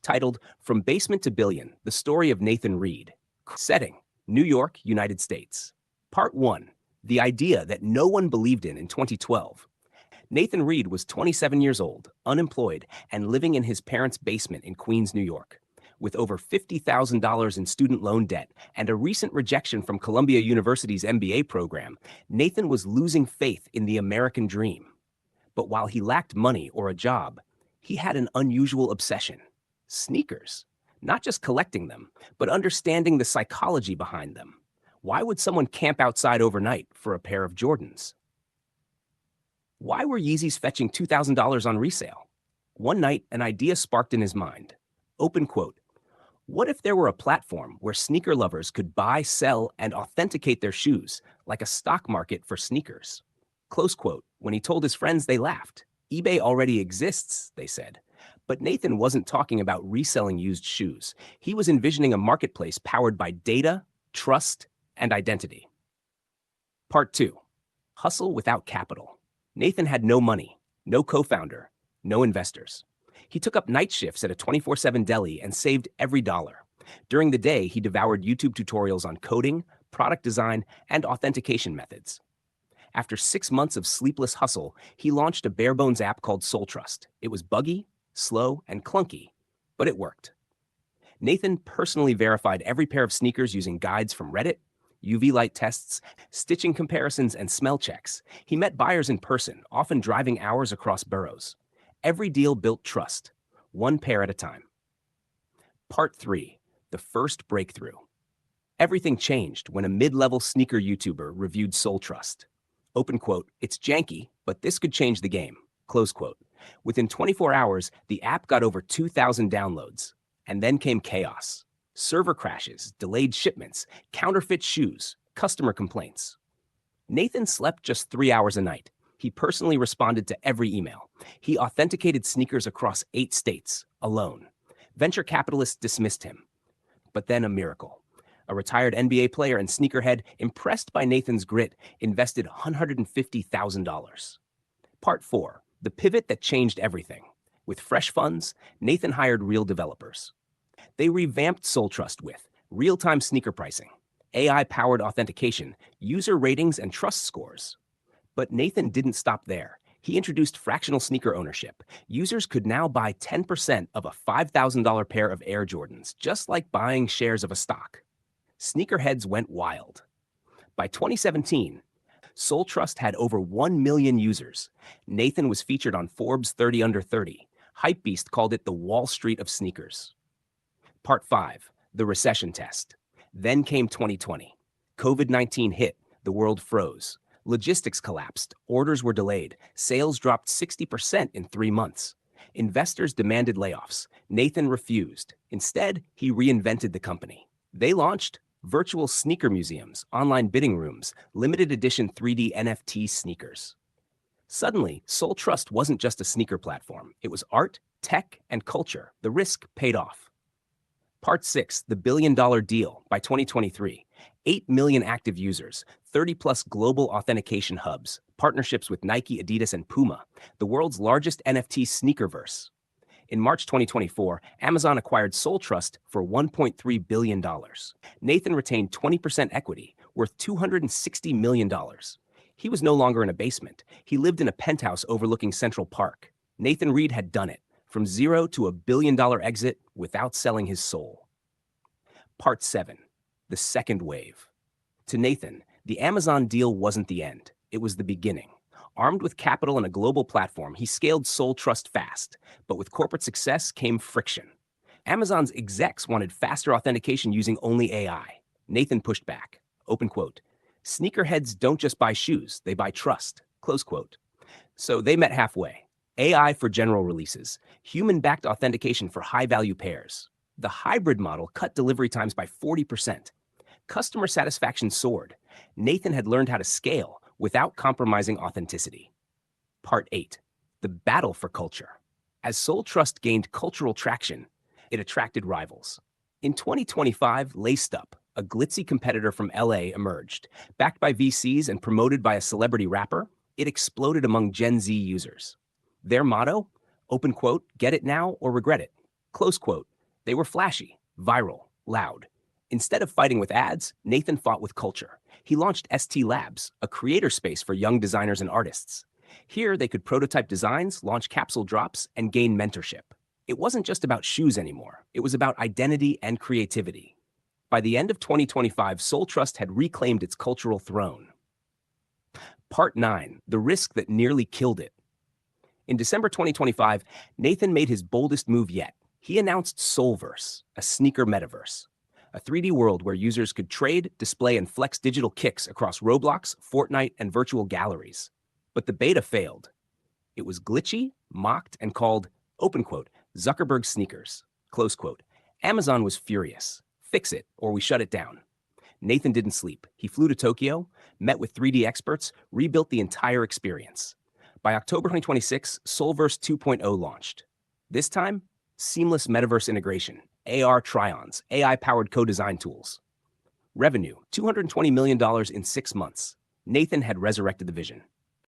titled From Basement to Billion, The Story of Nathan Reed. Setting, New York, United States. Part 1, The Idea That No One Believed in 2012. Nathan Reed was 27 years old, unemployed, and living in his parents' basement in Queens, New York. With over $50,000 in student loan debt and a recent rejection from Columbia University's MBA program, Nathan was losing faith in the American dream. But while he lacked money or a job, he had an unusual obsession: sneakers. Not just collecting them, but understanding the psychology behind them. Why would someone camp outside overnight for a pair of Jordans? Why were Yeezys fetching $2,000 on resale? One night, an idea sparked in his mind. Open quote, "What if there were a platform where sneaker lovers could buy, sell, and authenticate their shoes, like a stock market for sneakers?" Close quote. When he told his friends, they laughed. eBay already exists, they said. But Nathan wasn't talking about reselling used shoes. He was envisioning a marketplace powered by data, trust, and identity. Part 2. Hustle without capital. Nathan had no money, no co-founder, no investors. He took up night shifts at a 24/7 deli and saved every dollar. During the day, he devoured YouTube tutorials on coding, product design, and authentication methods. After 6 months of sleepless hustle, he launched a bare-bones app called SoleTrust. It was buggy, slow, and clunky, but it worked. Nathan personally verified every pair of sneakers using guides from Reddit, UV light tests, stitching comparisons, and smell checks. He met buyers in person, often driving hours across boroughs. Every deal built trust, one pair at a time. Part 3. The First Breakthrough. Everything changed when a mid-level sneaker YouTuber reviewed SoleTrust. Open quote, "It's janky, but this could change the game." Close quote. Within 24 hours, the app got over 2,000 downloads. And then came chaos. Server crashes, delayed shipments, counterfeit shoes, customer complaints. Nathan slept just 3 hours a night. He personally responded to every email. He authenticated sneakers across 8 states, alone. Venture capitalists dismissed him. But then a miracle. A retired NBA player and sneakerhead, impressed by Nathan's grit, invested $150,000. Part 4. The pivot that changed everything. With fresh funds, Nathan hired real developers. They revamped SoleTrust with real-time sneaker pricing, AI-powered authentication, user ratings, and trust scores. But Nathan didn't stop there. He introduced fractional sneaker ownership. Users could now buy 10% of a $5,000 pair of Air Jordans, just like buying shares of a stock. Sneakerheads went wild. By 2017, SoleTrust had over 1 million users. Nathan was featured on Forbes 30 Under 30. Hypebeast called it the Wall Street of sneakers. Part 5. The Recession Test. Then came 2020. COVID-19 hit. The world froze. Logistics collapsed. Orders were delayed. Sales dropped 60% in 3 months. Investors demanded layoffs. Nathan refused. Instead, he reinvented the company. They launched virtual sneaker museums, online bidding rooms, limited edition 3D NFT sneakers. Suddenly, SoleTrust wasn't just a sneaker platform. It was art, tech, and culture. The risk paid off. Part 6, The Billion-Dollar Deal. By 2023, 8 million active users, 30-plus global authentication hubs, partnerships with Nike, Adidas, and Puma, the world's largest NFT sneakerverse. In March 2024, Amazon acquired SoleTrust for $1.3 billion. Nathan retained 20% equity, worth $260 million. He was no longer in a basement. He lived in a penthouse overlooking Central Park. Nathan Reed had done it, from zero to a billion-dollar exit without selling his soul. Part 7. The Second Wave. To Nathan, the Amazon deal wasn't the end. It was the beginning. Armed with capital and a global platform, he scaled SoleTrust fast. But with corporate success came friction. Amazon's execs wanted faster authentication using only AI. Nathan pushed back. Open quote, "Sneakerheads don't just buy shoes, they buy trust." Close quote. So they met halfway. AI for general releases, human-backed authentication for high-value pairs. The hybrid model cut delivery times by 40%. Customer satisfaction soared. Nathan had learned how to scale without compromising authenticity. Part 8. The Battle for Culture. As SoleTrust gained cultural traction, it attracted rivals. In 2025, Laced Up, a glitzy competitor from LA, emerged. Backed by VCs and promoted by a celebrity rapper, it exploded among Gen Z users. Their motto? Open quote, "Get it now or regret it." Close quote. They were flashy, viral, loud. Instead of fighting with ads, Nathan fought with culture. He launched ST Labs, a creator space for young designers and artists. Here, they could prototype designs, launch capsule drops, and gain mentorship. It wasn't just about shoes anymore. It was about identity and creativity. By the end of 2025, SoleTrust had reclaimed its cultural throne. Part 9, the risk that nearly killed it. In December 2025, Nathan made his boldest move yet. He announced Soleverse, a sneaker metaverse, a 3D world where users could trade, display, and flex digital kicks across Roblox, Fortnite, and virtual galleries. But the beta failed. It was glitchy, mocked, and called, open quote, Zuckerberg sneakers, close quote. Amazon was furious. Fix it, or we shut it down. Nathan didn't sleep. He flew to Tokyo, met with 3D experts, rebuilt the entire experience. By October 2026, Soleverse 2.0 launched. This time, seamless metaverse integration, AR try-ons, AI-powered co-design tools. Revenue, $220 million in 6 months. Nathan had resurrected the vision.